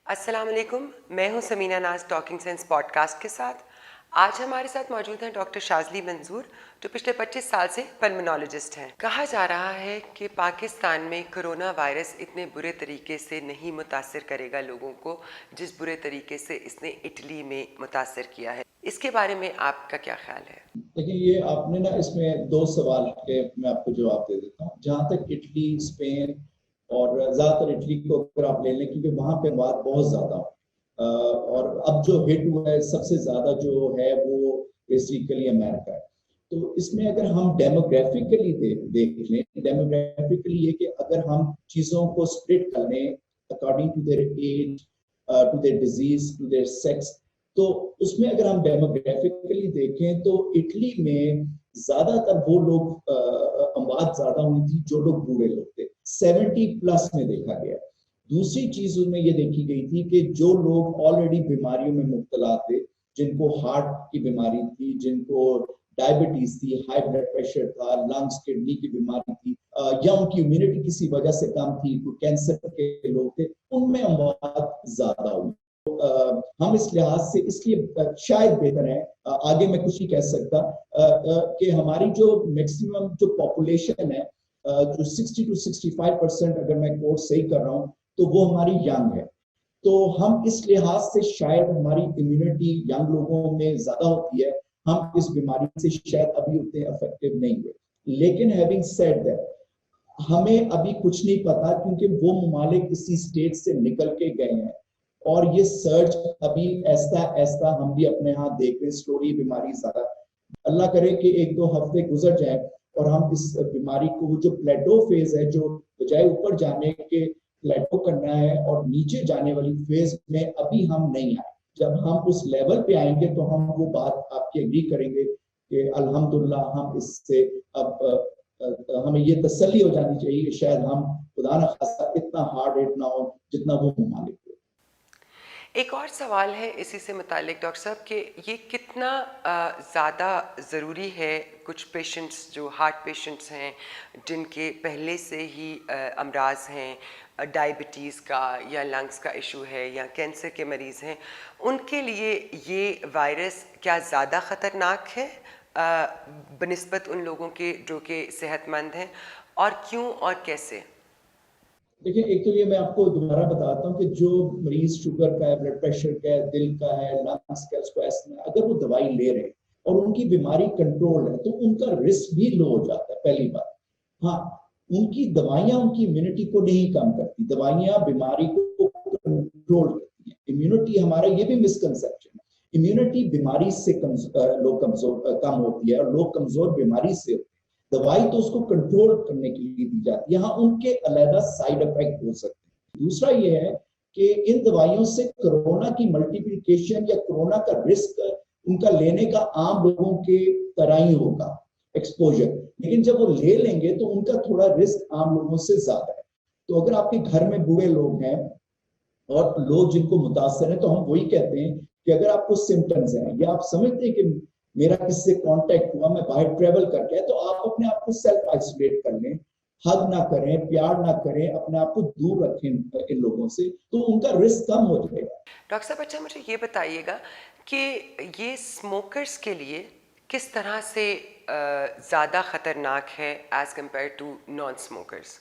अस्सलाम वालेकुम। मैं हूं समीना नाज टॉकिंग सेंस पॉडकास्ट के साथ। आज हमारे साथ मौजूद हैं डॉक्टर शाज़ली मंजूर, जो पिछले 25 साल से पल्मोनोलॉजिस्ट हैं। कहा जा रहा है कि पाकिस्तान में कोरोना वायरस इतने बुरे तरीके से नहीं मुतासिर करेगा लोगों को जिस बुरे तरीके से इसने इटली में मुतासिर किया है। इसके बारे में आपका क्या ख्याल है? देखिए, ये आपने ना इसमें दो सवाल के मैं आपको जवाब दे देता हूँ। जहाँ तक इटली, स्पेन और ज़्यादातर इटली को अगर आप ले लें, क्योंकि वहाँ पे बात बहुत ज़्यादा हो और अब जो हिट हुआ है सबसे ज़्यादा जो है वो बेसिकली अमेरिका है। तो इसमें अगर हम डेमोग्राफिकली देख लें, डेमोग्राफिकली ये कि अगर हम चीज़ों को स्प्लिट कर लें according to their age, to their disease, to their sex, तो उसमें अगर हम डेमोग्राफिकली देखें तो इटली में ज्यादातर वो लोग अमवात ज्यादा हुई थी जो लोग बूढ़े लोग थे, 70+ में देखा गया। दूसरी चीज उसमें ये देखी गई थी कि जो लोग ऑलरेडी बीमारियों में मुब्तला थे, जिनको हार्ट की बीमारी थी, जिनको डायबिटीज थी, हाई ब्लड प्रेशर था, लंग्स किडनी की बीमारी थी, या उनकी इम्यूनिटी किसी वजह से कम थी, कैंसर के लोग थे, उनमें अमवात ज्यादा हुई। हम इस लिहाज से इसलिए शायद बेहतर है, आगे मैं कुछ नहीं कह सकता, कि हमारी जो मैक्सिमम जो पॉपुलेशन है, जो 60 to 65% अगर मैं कोट सही कर रहा हूँ, तो वो हमारी यंग है। तो हम इस लिहाज से शायद हमारी इम्यूनिटी यंग लोगों में ज्यादा होती है, हम इस बीमारी से शायद अभी उतने इफेक्टिव नहीं हुए। लेकिन हैविंग सेड दैट, हमें अभी कुछ नहीं पता, क्योंकि वो ममालिक इसी स्टेट से निकल के गए हैं और ये सर्च अभी ऐसा ऐसा हम भी अपने यहाँ देख रहे हैं, स्टोरी बीमारी ज्यादा। अल्लाह करे कि 1-2 हफ्ते गुजर जाए और हम इस बीमारी को, जो प्लेटो फेज है, जो बजाय ऊपर जाने के प्लेटो करना है और नीचे जाने वाली फेज में अभी हम नहीं आए। जब हम उस लेवल पे आएंगे तो हम वो बात आपकी एग्री करेंगे कि अल्हम्दुलिल्लाह हम इससे अब हमें ये तसल्ली हो जानी चाहिए कि शायद हम खुदा न खासा इतना हार्ड हिट ना हो जितना वो ममालिक हुए। एक और सवाल है इसी से मुतालिक डॉक्टर साहब कि ये कितना ज़्यादा ज़रूरी है कुछ पेशेंट्स जो हार्ट पेशेंट्स हैं जिनके पहले से ही अमराज हैं, डायबिटीज़ का या लंग्स का इशू है या कैंसर के मरीज़ हैं, उनके लिए ये वायरस क्या ज़्यादा ख़तरनाक है बनिस्बत उन लोगों के जो कि सेहतमंद हैं, और क्यों और कैसे? देखिए, एक तो ये मैं आपको दोबारा बताता हूँ कि जो मरीज शुगर का है, ब्लड प्रेशर का है, दिल का है, लंग्स का, उसको अस्थमा, अगर वो दवाई ले रहे हैं और उनकी बीमारी कंट्रोल है तो उनका रिस्क भी लो हो जाता है, पहली बात। हाँ, उनकी दवाइयां उनकी इम्यूनिटी को नहीं कम करती, दवाइयां बीमारी को कंट्रोल करती है। इम्यूनिटी हमारा ये भी मिसकंसेप्शन है, इम्यूनिटी बीमारी से लोग कमजोर कम होती है और लोग कमजोर बीमारी से होते हैं। दवाई तो उसको कंट्रोल करने के लिए दी जाती है, हाँ उनके अलग साइड इफेक्ट हो सकते हैं। दूसरा ये है कि इन दवाइयों से कोरोना की मल्टीप्लिकेशन या कोरोना का रिस्क उनका लेने का आम लोगों के तरह ही होगा, एक्सपोजर, लेकिन जब वो ले लेंगे तो उनका थोड़ा रिस्क आम लोगों से ज्यादा है। तो अगर आपके घर में बूढ़े लोग हैं और लोग जिनको मुतासर है, तो हम वही कहते हैं कि अगर आपको सिम्टम्स हैं या आप समझते हैं कि मेरा किससे कांटेक्ट हुआ, मैं बाहर ट्रेवल करके है, तो आप अपने आप को सेल्फ आइसोलेट कर लें, हग ना करें, प्यार ना करें, अपने आप को दूर रखें इन लोगों से, तो उनका रिस्क कम हो जाएगा। डॉक्टर साहब, अच्छा मुझे ये बताइएगा कि ये स्मोकर्स के लिए किस तरह से ज़्यादा ख़तरनाक है as compare to non smokers?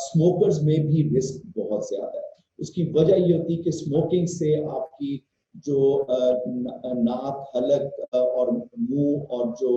Smokers में भी रिस्क बहुत ज्यादा है। उसकी वजह ये होती है कि स्मोकिंग से आपकी जो नाक, हलक और मुंह और जो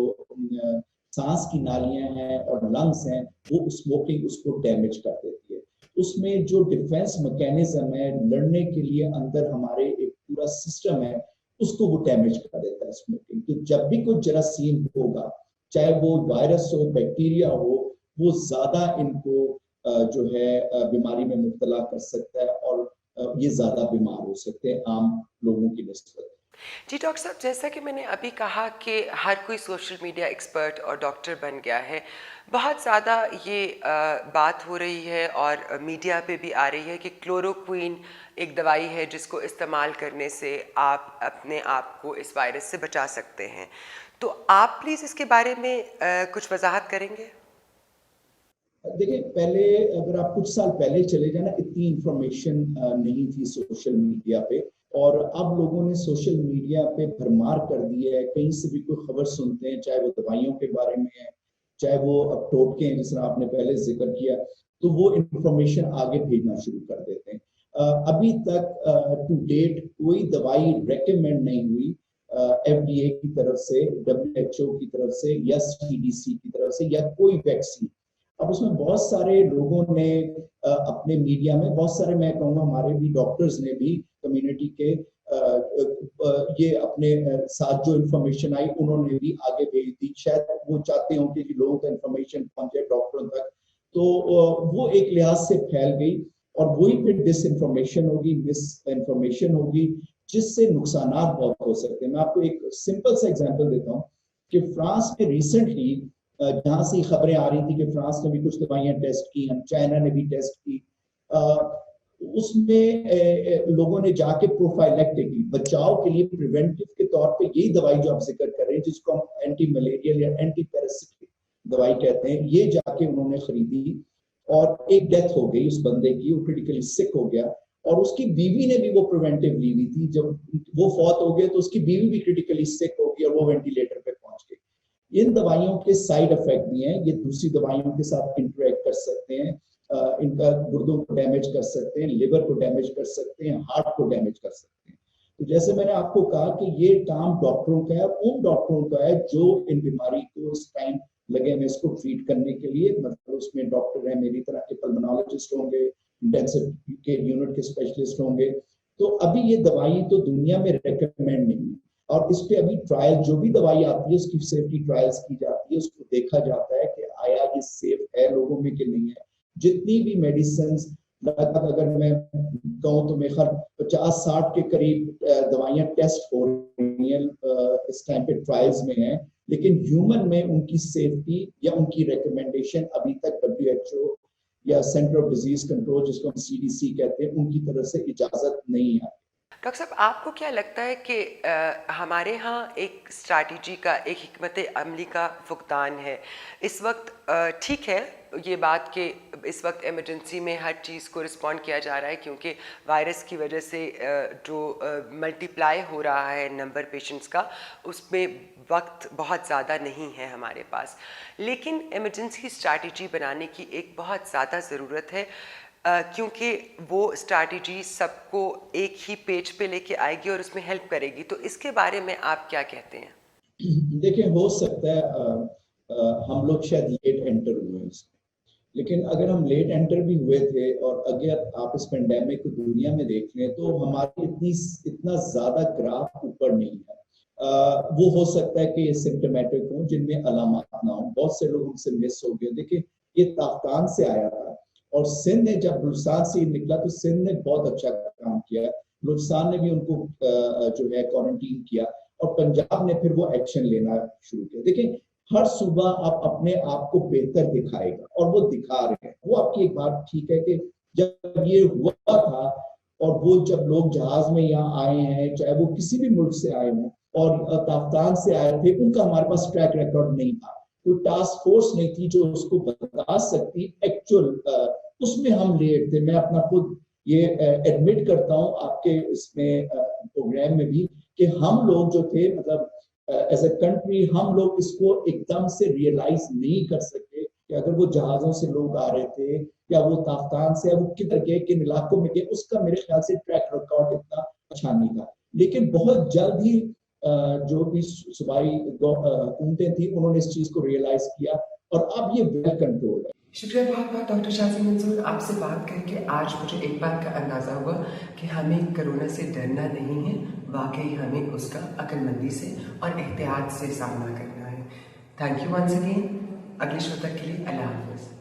सांस की नालियां हैं और लंग्स हैं, वो स्मोकिंग उसको डैमेज कर देती है। उसमें जो डिफेंस मैकेनिज्म है लड़ने के लिए अंदर हमारे एक पूरा सिस्टम है, उसको वो डैमेज कर देता है स्मोकिंग। तो जब भी कोई जरासीम होगा, चाहे वो वायरस हो, बैक्टीरिया हो, वो ज्यादा इनको जो है बीमारी में मुब्तला कर सकता है और ये ज्यादा बीमार हो सकते हैं आम लोगों की निस्बत। जी डॉक्टर साहब, जैसा कि मैंने अभी कहा कि हर कोई सोशल मीडिया एक्सपर्ट और डॉक्टर बन गया है, बहुत ज़्यादा ये बात हो रही है और मीडिया पे भी आ रही है कि क्लोरोक्वीन एक दवाई है जिसको इस्तेमाल करने से आप अपने आप को इस वायरस से बचा सकते हैं। तो आप प्लीज़ इसके बारे में कुछ वजाहत करेंगे? देखिए, पहले अगर आप कुछ साल पहले चले जाए ना, इतनी इंफॉर्मेशन नहीं थी सोशल मीडिया पे। और अब लोगों ने सोशल मीडिया पे भरमार कर दी है, कहीं से भी कोई खबर सुनते हैं, चाहे वो दवाइयों के बारे में है, चाहे वो अब टोटके हैं, जिस तरह आपने पहले जिक्र किया, तो वो इंफॉर्मेशन आगे भेजना शुरू कर देते हैं। अभी तक टू डेट कोई दवाई रेकमेंड नहीं हुई FDA की तरफ से, WHO की तरफ से, या CDC की तरफ से, या कोई वैक्सीन। अब उसमें बहुत सारे लोगों ने अपने मीडिया में, बहुत सारे, मैं कहूँगा हमारे भी डॉक्टर्स ने भी कम्युनिटी के ये अपने साथ जो इंफॉर्मेशन आई उन्होंने भी आगे भेज दी। शायद वो चाहते हों कि लोगों तक इंफॉर्मेशन पहुंचे, डॉक्टरों तक, तो वो एक लिहाज से फैल गई। और वही फिर डिस इंफॉर्मेशन होगी, मिस इंफॉर्मेशन होगी, जिससे नुकसान बहुत हो सकते हैं। मैं आपको एक सिंपल सा एग्जांपल देता हूँ कि फ्रांस में रिसेंटली जहां से खबरें आ रही थी कि फ्रांस ने भी कुछ दवाइयां टेस्ट की, हम चाइना ने भी टेस्ट की, उसमें लोगों ने जाके प्रोफाइलेक्टिकली, बचाव के लिए, प्रिवेंटिव के तौर पे, यही दवाई जो आप जिक्र कर रहे हैं, जिसको हम एंटी मलेरियल या एंटी पैरासिटिक दवाई कहते हैं, ये जाके उन्होंने खरीदी। और एक डेथ हो गई उस बंदे की, वो क्रिटिकली सिक हो गया। और उसकी बीवी ने भी वो प्रिवेंटिव ली हुई थी। जब वो फौत हो गए तो उसकी बीवी भी क्रिटिकली सिक हो गई और वो वेंटिलेटर पे पहुंच गई। इन दवाइयों के साइड इफेक्ट भी हैं, ये दूसरी दवाइयों के साथ इंटरेक्ट कर सकते हैं, इनका गुर्दों को डैमेज कर सकते हैं, लिवर को डैमेज कर सकते हैं, हार्ट को डैमेज कर सकते हैं। तो जैसे मैंने आपको कहा कि ये काम डॉक्टरों का है, उन डॉक्टरों का है जो इन बीमारी को इस टाइम लगे हुए इसको ट्रीट करने के लिए। मतलब उसमें डॉक्टर है, मेरी तरह के पल्मोनोलॉजिस्ट होंगे, इंटेंसिव केयर यूनिट के स्पेशलिस्ट होंगे। तो अभी ये दवाई तो दुनिया में रेकमेंड नहीं है, और इस पे अभी ट्रायल, जो भी दवाई आती है उसकी सेफ्टी ट्रायल्स की जाती है, उसको देखा जाता है कि आया ये सेफ है लोगों में कि नहीं है। जितनी भी मेडिसिन, लगभग अगर मैं कहूँ तो मेरे ख्याल 50-60 के करीब दवाइयां टेस्ट हो रही हैं इस टाइम पे, ट्रायल्स में है। लेकिन ह्यूमन में उनकी सेफ्टी या उनकी रिकमेंडेशन अभी तक WHO या सेंटर ऑफ डिजीज कंट्रोल, जिसको हम CDC कहते हैं, उनकी तरफ से इजाजत नहीं है। डॉक्टर साहब, आपको क्या लगता है कि हमारे यहाँ एक स्ट्रैटेजी का, एक हिकमत अमली का फुकदान है इस वक्त? ठीक है ये बात कि इस वक्त इमरजेंसी में हर चीज़ को रिस्पॉन्ड किया जा रहा है, क्योंकि वायरस की वजह से जो मल्टीप्लाई हो रहा है नंबर पेशेंट्स का, उसमें वक्त बहुत ज़्यादा नहीं है हमारे पास। लेकिन इमरजेंसी स्ट्रैटेजी बनाने की एक बहुत ज़्यादा ज़रूरत है, क्योंकि वो स्ट्रैटेजी सबको एक ही पेज पे लेके आएगी और उसमें हेल्प करेगी। तो इसके बारे में आप क्या कहते हैं? देखिए, हो सकता है हम लोग शायद लेट एंटर हुए हैं इसमें, लेकिन अगर हम लेट एंटर भी हुए थे, और अगर आप इस पेंडेमिक को दुनिया में देख लें, तो हमारी इतना ज्यादा ग्राफ ऊपर नहीं है। वो हो सकता है कि सिम्टोमेटिक हो, जिनमें अलामत ना हो। बहुत से लोग हमसे मिस हो गए। देखिए, ये ताफ्तान से आया था, और सिंध ने, जब बलूचिस्तान से निकला तो सिंध ने बहुत अच्छा काम किया। बलूचिस्तान ने भी उनको जो है क्वारंटीन किया, और पंजाब ने फिर वो एक्शन लेना शुरू किया। देखिए, हर सूबा आप अपने आप को बेहतर दिखाएगा, और वो दिखा रहे हैं। वो आपकी एक बात ठीक है कि जब ये हुआ था, और वो जब लोग जहाज में यहाँ आए हैं, चाहे वो किसी भी मुल्क से आए हों और ताफ्तान से आए थे, उनका हमारे पास ट्रैक रिकॉर्ड नहीं था। कोई टास्क फोर्स नहीं थी जो उसको बता सकती एक्चुअल, उसमें हम लेट थे। मैं अपना खुद ये एडमिट करता हूँ आपके इसमें प्रोग्राम में भी, कि हम लोग जो थे, मतलब एज ए कंट्री, हम लोग इसको एकदम से रियलाइज नहीं कर सके कि अगर वो जहाजों से लोग आ रहे थे, या वो ताफ्तान से, वो किधर गए, किन इलाकों में गए, उसका मेरे ख्याल से ट्रैक रिकॉर्ड इतना अच्छा नहीं था। लेकिन बहुत जल्द ही जो भी सूबाई हुकूमतें थी, उन्होंने इस चीज को रियलाइज किया, और अब ये वेल कंट्रोल है। शुक्रिया बहुत बहुत डॉक्टर शाजी मंसूर, आपसे बात करके आज मुझे एक बात का अंदाज़ा हुआ कि हमें कोरोना से डरना नहीं है, वाकई हमें उसका अक्लमंदी से और एहतियात से सामना करना है। Thank you once again. अगले शो तक के लिए अल्लाह हाफ़िज़।